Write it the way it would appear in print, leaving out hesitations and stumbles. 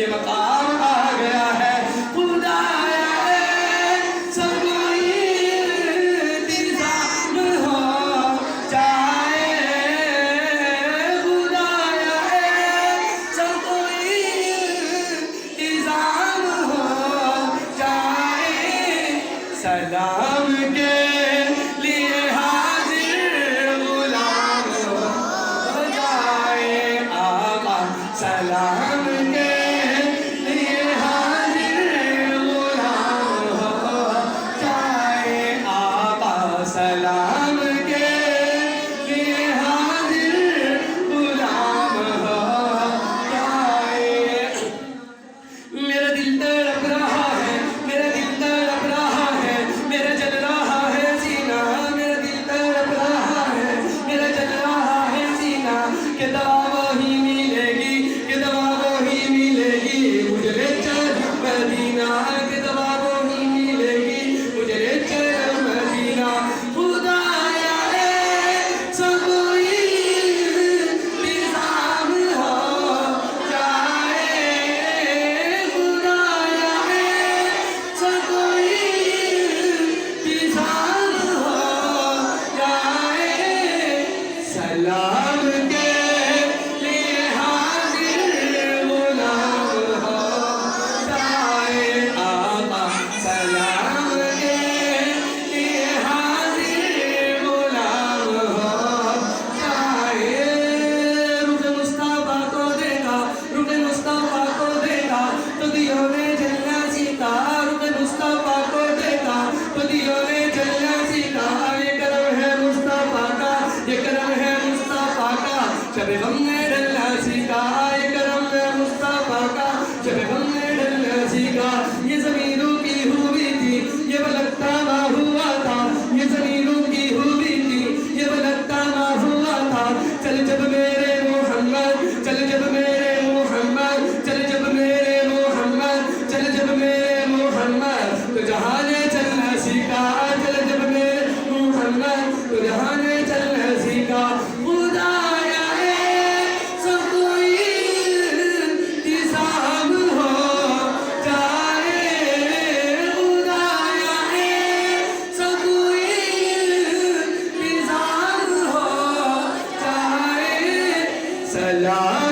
یہ مقام آ گیا ہے خدایا سب انتظام ہو جائے خدایا سب انتظام ہو جائے سلام کے لیے حاضر غلام ہو جائے آقا سلام کے لیے حاضر غلام ہو جائے آقا سلام کے لیے حاضر غلام ہو جائے میرا دل تڑپ رہا ہے میرا دل تڑپ رہا ہے میرا جل رہا ہے سینہ میرا دل تڑپ رہا ہے میرا جل رہا ہے سینہ کہ دوا وہی ملے گی کہ دوا وہی ملے گی مجھے لے چل مدینہ کہ دوا وہی ملے گی مجھے لے چل مدینہ خدایا سب انتظام ہو جائے خدایا سب انتظام ہو جائے سلام کے لیے حاضر غلام ہو جائے آقا سلام کے لیے حاضر غلام ہو جائے رخ مصطفیٰ کو دیکھا رخ مصطفیٰ کو دیکھا تو دیوں نے جلنا سیکھا رخ مصطفیٰ کو دیکھا تو دیوں نے جلنا سیکھا یہ کرم ہے مصطفیٰ کا یہ کرم ہے مصطفیٰ کا جب ہم نے ڈلنا سیکھا یہ کرم ہے مصطفیٰ کا جب ہم نے ڈلنا سیکھا یہ زمینوں کی ہوئی تھی یہ بلکتا نہ ہوا تھا یہ زمینوں کی ہوئی تھی یہ بلکتا نہ ہوا تھا چل جب میرے محمد چل جب میرے محمد چل جب میرے محمد چل جب میرے محمد تو جہاں نے چلنا سیکھا چل جب میرے محمد تو جہاں نے چلنا سیکھا خدایا سب انتظام ہو جائے خدایا سب انتظام ہو جائے سلام